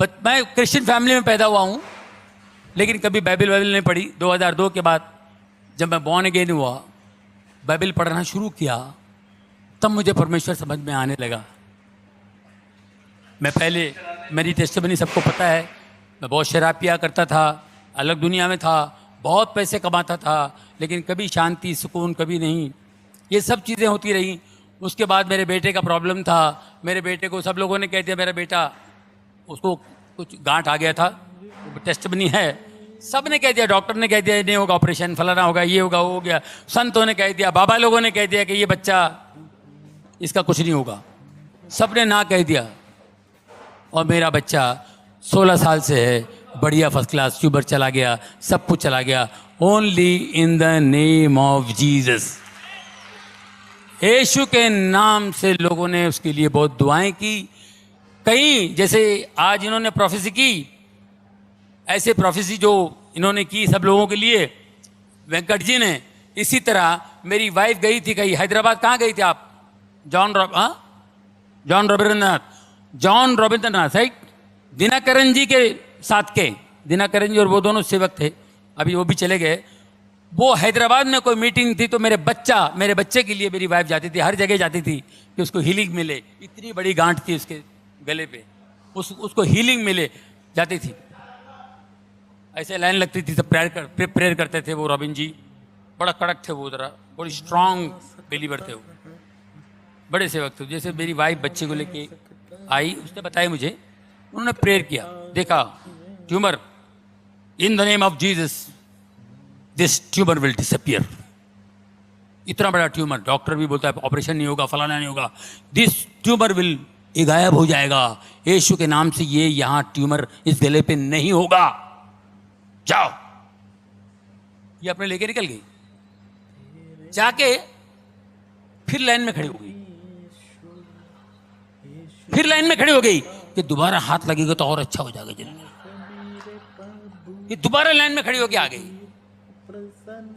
मैं Christian family में पैदा हुआ हूँ, लेकिन कभी बाइबल नहीं पढ़ी। 2002 के बाद जब मैं बॉर्न अगेन हुआ, बाइबल पढ़ना शुरू किया, तब मुझे परमेश्वर समझ में आने लगा। मैं पहले, मेरी टेस्टिमनी सबको पता है, मैं बहुत शराब पिया करता था, अलग दुनिया में था, बहुत पैसे कमाता था, लेकिन कभी शांति सुकून कभी नहीं। ये सब चीज़ें होती रही। उसके बाद मेरे बेटे का प्रॉब्लम था। मेरे बेटे को सब लोगों ने कह दिया मेरा बेटा, उसको कुछ गांठ आ गया था, टेस्टिमनी है, सब ने कह दिया, डॉक्टर ने कह दिया ये नहीं होगा, ऑपरेशन फलाना होगा, ये होगा, वो हो गया, संतों ने कह दिया, बाबा लोगों ने कह दिया कि ये बच्चा, इसका कुछ नहीं होगा, सब ने ना कह दिया। और मेरा बच्चा 16 साल से है, बढ़िया फर्स्ट क्लास, ट्यूबर चला गया, सब कुछ चला गया, only in the name of Jesus. Yeshu के नाम से लोगों ने उसके लिए बहुत दुआएं की। कई जैसे आज इन्होंने प्रोफेसी की, ऐसे प्रोफेसी जो इन्होंने की सब लोगों के लिए, वेंकट जी ने, इसी तरह मेरी वाइफ गई थी कहीं हैदराबाद। कहाँ गई थी आप? John Ravindranath, right? दिनाकरन जी के साथ के, दिनाकरन जी और वो दोनों सेवक थे, अभी वो भी चले गए। वो हैदराबाद में कोई मीटिंग थी, तो मेरे बच्चे के लिए मेरी वाइफ जाती थी, हर जगह जाती थी कि उसको हीलिंग मिले। इतनी बड़ी गांठ थी उसके गले पे, उसको हीलिंग मिले, जाती थी। ऐसे लाइन लगती थी, सब प्रेयर करते थे वो रॉबिन जी, बड़ा कड़क थे वो, जरा बड़ी स्ट्रांग बिलीवर थे वो, बड़े सेवक थे। जैसे मेरी वाइफ बच्चे को लेके आई, उसने बताया मुझे, उन्होंने प्रेयर किया, देखा tumour, in the name of Jesus this tumour will disappear. इतना बड़ा ट्यूमर, डॉक्टर भी बोलता है ऑपरेशन नहीं होगा, फलाना नहीं होगा, दिस ट्यूमर विल, ये गायब हो जाएगा, यीशु के नाम से ये यहाँ ट्यूमर इस गले पे नहीं होगा, जाओ। ये अपने लेके निकल गई, जाके फिर लाइन में खड़ी हो गई, फिर लाइन में खड़ी हो गई कि दोबारा हाथ लगेगा तो और अच्छा हो जाएगा जल्दी। ये दोबारा लाइन में खड़ी होके आ गई,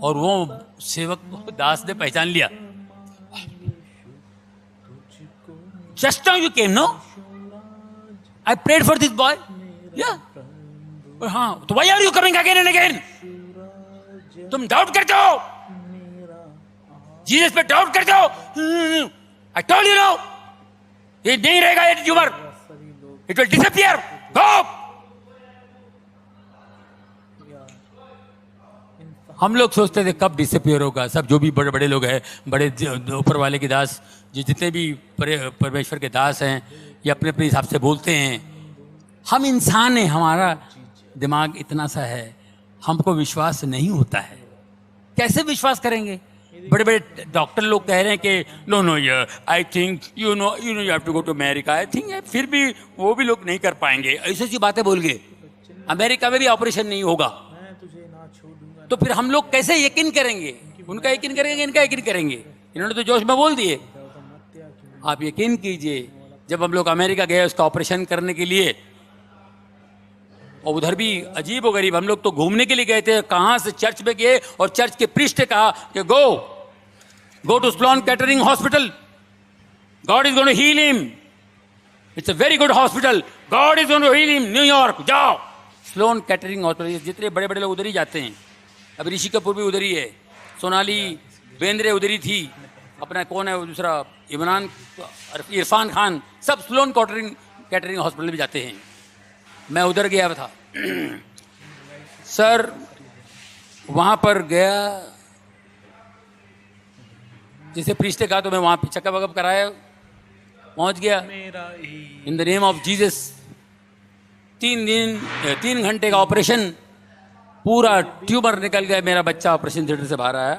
और वो सेवक दास ने पहचान लिया। Just now you came, no? I prayed for this boy. Yeah. हाँ, तो why are you coming again and again? तुम डाउट करते हो, जीसस पे डाउट करते हो। I told you no. ये नहीं रहेगा ये tumour, it will disappear. Go. हम लोग सोचते थे कब डिसअपियर होगा। सब जो भी बड़े बड़े लोग हैं, बड़े ऊपर वाले के दास, जितने भी परमेश्वर के दास हैं, ये अपने अपने हिसाब से बोलते हैं। हम इंसान हैं, हमारा दिमाग इतना सा है, हमको विश्वास नहीं होता है। कैसे विश्वास करेंगे? बड़े बड़े डॉक्टर लोग कह रहे हैं कि नो नो यार, I think you know you have to go to America, I think, फिर भी वो भी लोग नहीं कर पाएंगे, ऐसी ऐसी बातें बोल गए। अमेरिका में भी ऑपरेशन नहीं होगा, तो फिर हम लोग कैसे यकीन करेंगे? उनका यकीन करेंगे, इनका यकीन करेंगे? इन्होंने तो जोश में बोल दिए। आप यकीन कीजिए, जब हम लोग अमेरिका गए उसका ऑपरेशन करने के लिए, और उधर भी अजीब व गरीब, हम लोग तो घूमने के लिए गए थे, कहाँ से चर्च में गए, और चर्च के प्रीस्ट ने कहा कि go to Sloan Kettering hospital, God is going to heal him, it's a very good hospital, God is going to heal him, New York जाओ। स्लोन कैटरिंग हॉस्पिटल, जितने बड़े बड़े लोग उधर ही जाते हैं। अब ऋषि कपूर भी उधर ही है, सोनाली बेंद्रे उधर ही थी, अपना कौन है वो दूसरा, इरफान खान, सब स्लोन कैटरिंग हॉस्पिटल में जाते हैं। मैं उधर गया था सर, वहाँ पर गया, जैसे प्रीस्ट ने कहा तो मैं वहाँ पे चेकअप वकअप कराया, पहुँच गया। इन द नेम ऑफ जीसस, 3 घंटे का ऑपरेशन, पूरा ट्यूमर निकल गया, मेरा बच्चा ऑपरेशन थिएटर से बाहर आया।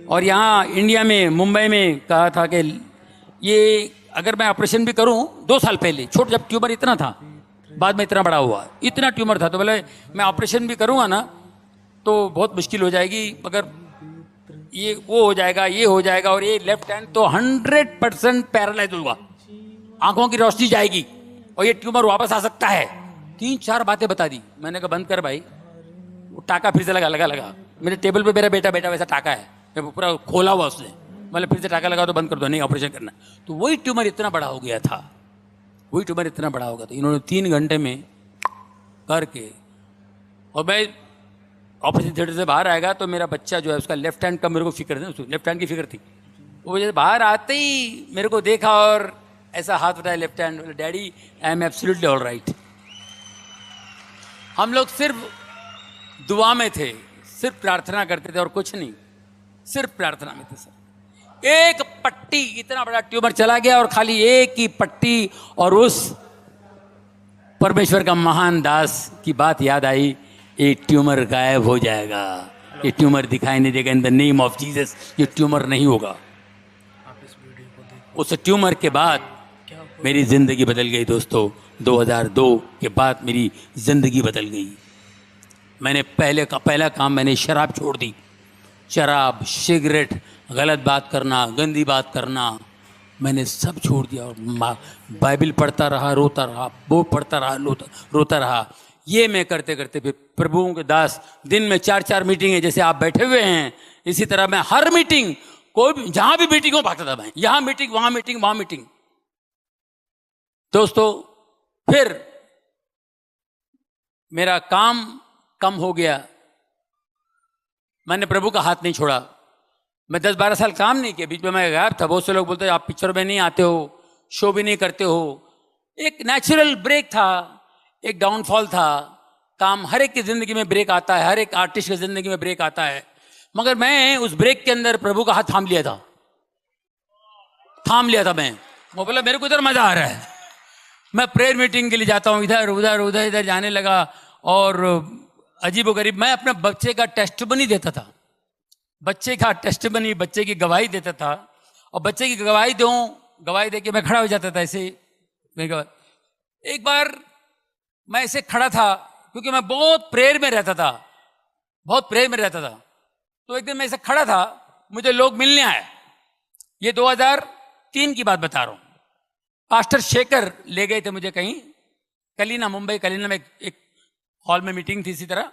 और यहाँ इंडिया में, मुंबई में कहा था कि ये अगर मैं ऑपरेशन भी करूँ, 2 साल पहले छोटा, जब ट्यूमर इतना था, बाद में इतना बड़ा हुआ, इतना ट्यूमर था, तो बोले मैं ऑपरेशन भी करूँगा ना तो बहुत मुश्किल हो जाएगी, मगर ये वो हो जाएगा, ये हो जाएगा, और ये लेफ्ट हैंड तो 100% पैरालाइज होगा, आंखों की रोशनी जाएगी, और ये ट्यूमर वापस आ सकता है। 3-4 बातें बता दी। मैंने कहा बंद कर भाई, वो टाका फिर से लगा मेरे टेबल पे, मेरा बेटा वैसा टाका है, पूरा खोला हुआ उसने, मतलब फिर से टाका लगा तो बंद कर दो, नहीं ऑपरेशन करना। तो वही ट्यूमर इतना बड़ा हो गया था, वही ट्यूमर इतना बड़ा होगा। तो इन्होंने 3 घंटे में करके, और मैं ऑपरेशन थिएटर से बाहर आएगा तो मेरा बच्चा जो है उसका लेफ्ट हैंड का मेरे को फिक्र थी, लेफ्ट हैंड की फिक्र थी। वो जैसे बाहर आते ही मेरे को देखा और ऐसा हाथ उठाया left hand, daddy I am absolutely all right. हम लोग सिर्फ दुआ में थे, सिर्फ प्रार्थना करते थे और कुछ नहीं, सिर्फ प्रार्थना में थे सर। एक पट्टी, इतना बड़ा ट्यूमर चला गया और खाली एक ही पट्टी, और उस परमेश्वर का महान दास की बात याद आई, ये ट्यूमर गायब हो जाएगा, ये ट्यूमर दिखाई नहीं देगा, इन द नेम ऑफ जीसस ये ट्यूमर नहीं होगा। उस ट्यूमर के बाद मेरी जिंदगी बदल गई दोस्तों। 2002 के बाद मेरी जिंदगी बदल गई। मैंने पहला काम मैंने शराब छोड़ दी। शराब, सिगरेट, गलत बात करना, गंदी बात करना, मैंने सब छोड़ दिया और बाइबल पढ़ता रहा, रोता रहा, वो पढ़ता रहा, रोता रहा। ये मैं करते करते फिर प्रभुओं के दास दिन में 4-4 मीटिंगें, जैसे आप बैठे हुए हैं इसी तरह मैं हर मीटिंग, कोई भी जहां भी मीटिंग हो भागता था मैं, यहां मीटिंग, वहां मीटिंग, वहां मीटिंग। दोस्तों फिर मेरा काम कम हो गया, मैंने प्रभु का हाथ नहीं छोड़ा। मैं 10-12 साल काम नहीं किया, बीच में मैं गायब था। बहुत से लोग बोलते आप पिक्चर में नहीं आते हो, शो भी नहीं करते हो। एक नेचुरल ब्रेक था, एक डाउनफॉल था। काम, हर एक की जिंदगी में ब्रेक आता है, हर एक आर्टिस्ट की जिंदगी में ब्रेक आता है। मगर मैं उस ब्रेक के अंदर प्रभु का हाथ थाम लिया था, मैं। वो बोला मेरे को इधर मजा आ रहा है, मैं प्रेयर मीटिंग के लिए जाता हूँ, इधर उधर उधर इधर जाने लगा। और अजीबोगरीब मैं अपने बच्चे का टेस्टिमनी देता था, बच्चे की गवाही देता था। और बच्चे की गवाही दे के मैं खड़ा हो जाता था ऐसे। एक बार मैं ऐसे खड़ा था क्योंकि मैं बहुत प्रेयर में रहता था। तो एक दिन मैं ऐसे खड़ा था, मुझे लोग मिलने आए। ये 2003 की बात बता रहा हूं। पास्टर शेखर ले गए थे मुझे कहीं, मुंबई कलीना में एक हॉल में मीटिंग थी इसी तरह।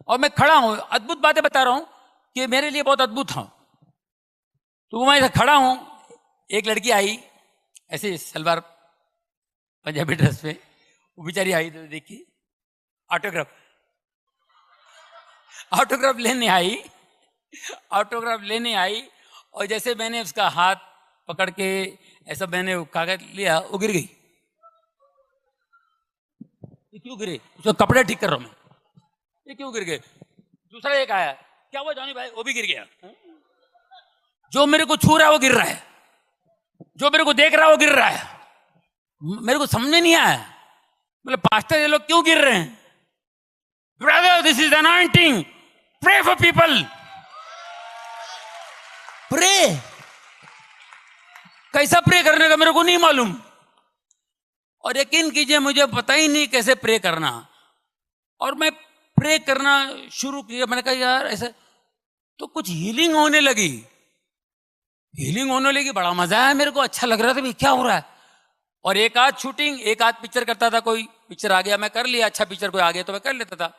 और मैं खड़ा हूं, अद्भुत बातें बता रहा हूं कि मेरे लिए बहुत अद्भुत था। तो मैं ऐसे खड़ा हूं, एक लड़की आई ऐसे सलवार पंजाबी ड्रेस पे, वो बेचारी आई तो देखिए ऑटोग्राफ लेने आई। और जैसे मैंने उसका हाथ पकड़ के ऐसा मैंने कागज लिया, वो गिर गई। ये क्यों गिरे? उसका कपड़े ठीक कर रहा हूं मैं, ये क्यों गिर गए? दूसरा एक आया, क्या हुआ जॉनी भाई? वो भी गिर गया। जो मेरे को छू रहा है वो गिर रहा है, जो मेरे को देख रहा है वो गिर रहा है। मेरे को समझ में नहीं आया, बोले पास्टर ये लोग क्यों गिर रहे हैं? Brother this is anointing, pray for people. Pray कैसा प्रे करने का मेरे को नहीं मालूम, और यकीन कीजिए मुझे पता ही नहीं कैसे प्रे करना। और मैं प्रे करना शुरू किया, मैंने कहा यार ऐसे तो कुछ हीलिंग होने लगी, बड़ा मजा आया मेरे को, अच्छा लग रहा था भाई क्या हो रहा है। और एक आध शूटिंग, एक आध पिक्चर करता था, कोई पिक्चर आ गया मैं कर लिया, अच्छा पिक्चर कोई आ गया तो मैं कर लेता था।